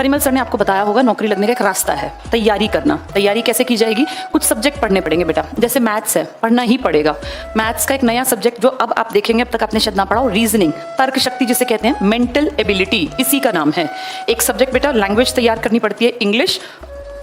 Parimal sir ने आपको बताया होगा नौकरी लगने का एक रास्ता है, तैयारी करना। तैयारी कैसे की जाएगी? कुछ सब्जेक्ट पढ़ने पड़ेंगे बेटा, जैसे मैथ्स है, पढ़ना ही पड़ेगा। मैथ्स का एक नया सब्जेक्ट जो अब आप देखेंगे, अब तक आपने शायद ना पढ़ा हो, रीजनिंग, तर्क शक्ति जिसे कहते हैं, मेंटल एबिलिटी, इसी का नाम है। एक सब्जेक्ट बेटा लैंग्वेज तैयार करनी पड़ती है, इंग्लिश,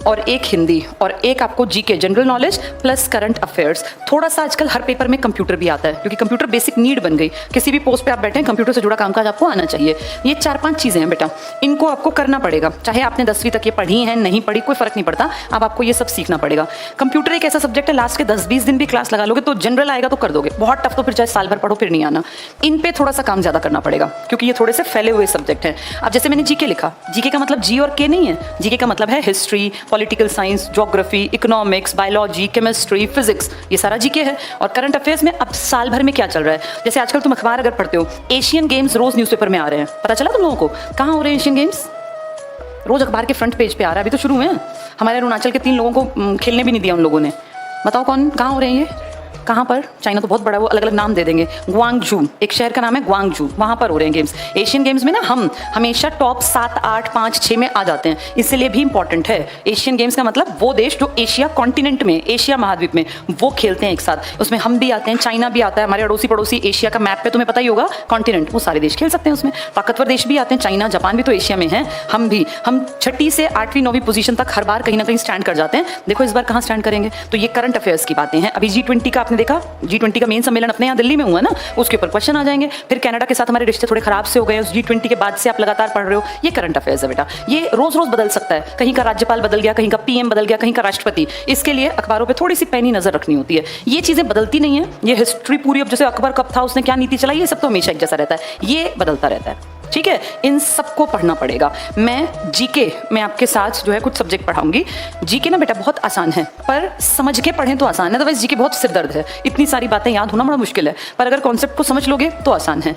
और एक हिंदी, और एक आपको GK general knowledge plus current affairs. थोड़ा सा आजकल हर पेपर में कंप्यूटर भी आता है, क्योंकि कंप्यूटर बेसिक नीड बन गई। किसी भी पोस्ट पे आप बैठे हैं, कंप्यूटर से जुड़ा कामकाज आपको आना चाहिए। ये 4-5 चीज़ें हैं बेटा, इनको आपको करना पड़ेगा। चाहे आपने 10वीं तक ये पढ़ी हैं, नहीं पढ़ी, कोई फर्क नहीं पड़ता, अब आपको ये सब सीखना पड़ेगा। कंप्यूटर एक ऐसा सब्जेक्ट है, लास्ट के 10-20 दिन भी क्लास लगा लोगे तो जनरल आएगा तो कर दोगे, बहुत टफ तो फिर चाहे साल भर पढ़ो फिर नहीं आना। इन पे थोड़ा सा काम ज़्यादा करना पड़ेगा, क्योंकि ये थोड़े से फैले हुए सब्जेक्ट हैं। अब जैसे मैंने जीके लिखा, जीके का मतलब जी और के नहीं है, जीके का मतलब है history, political science, geography, economics, biology, chemistry, physics, ये सारा जीके है। और करंट अफेयर्स में अब साल भर में क्या चल रहा है, जैसे आजकल तुम अखबार अगर पढ़ते हो, एशियन गेम्स रोज न्यूज़पेपर में आ रहे हैं, पता चला तुम लोगों को? कहाँ हो रहे हैं एशियन गेम्स? रोज अखबार के फ्रंट पेज पे आ रहा है, अभी तो शुरू हुए हैं। हमारे अरुणाचल के 3 लोगों को खेलने भी नहीं दिया उन लोगों ने। बताओ कौन, कहाँ हो रहे हैं ये, कहाँ पर? चाइना तो बहुत बड़ा है, वो अलग अलग नाम दे देंगे। ग्वांगजू, एक शहर का नाम है ग्वांगजू, वहाँ पर हो रहे हैं गेम्स। एशियन गेम्स में ना हम हमेशा टॉप 7, 8, 5, 6 में आ जाते हैं, इसलिए भी इंपॉर्टेंट है। एशियन गेम्स का मतलब वो देश जो एशिया कॉन्टिनेंट में, एशिया महाद्वीप में वो खेलते हैं एक साथ, उसमें हम भी आते हैं, चाइना भी आता है, हमारे अड़ोसी पड़ोसी एशिया का मैप पे तुम्हें पता ही होगा कॉन्टिनेंट, वो सारे देश खेल सकते हैं उसमें। ताकतवर देश भी आते हैं, चाइना जापान भी तो एशिया में है, हम भी। हम 6ठी से 8वीं 9वीं पोजीशन तक हर बार कहीं ना कहीं स्टैंड कर जाते हैं। देखो इस बार कहाँ स्टैंड करेंगे। तो ये करंट अफेयर्स की बातें हैं। अभी G20 का आपने देखा, G20 का मेन सम्मेलन अपने यहाँ दिल्ली में हुआ ना, उसके ऊपर क्वेश्चन आ जाएंगे। फिर कनाडा के साथ हमारे रिश्ते थोड़े खराब से हो गए, उस G20 के बाद से आप लगातार पढ़ रहे हो। ये करंट अफेयर्स है बेटा, ये रोज रोज बदल सकता है। कहीं का राज्यपाल बदल गया, कहीं का PM बदल गया, कहीं का राष्ट्रपति। इसके लिए अखबारों पे थोड़ी सी पैनी नजर रखनी होती है। ये चीजें बदलती नहीं है, ये हिस्ट्री पूरी, अब जैसे अकबर कब था, उसने क्या नीति चलाई, ये सब तो हमेशा एक जैसा रहता है, ये बदलता रहता है। ठीक है, इन सबको पढ़ना पड़ेगा। मैं जीके में आपके साथ जो है कुछ सब्जेक्ट पढ़ाऊंगी। जीके ना बेटा बहुत आसान है, पर समझ के पढ़ें तो आसान है, अदरवाइज जीके बहुत सिरदर्द है। इतनी सारी बातें याद होना बड़ा मुश्किल है, पर अगर कॉन्सेप्ट को समझ लोगे तो आसान है।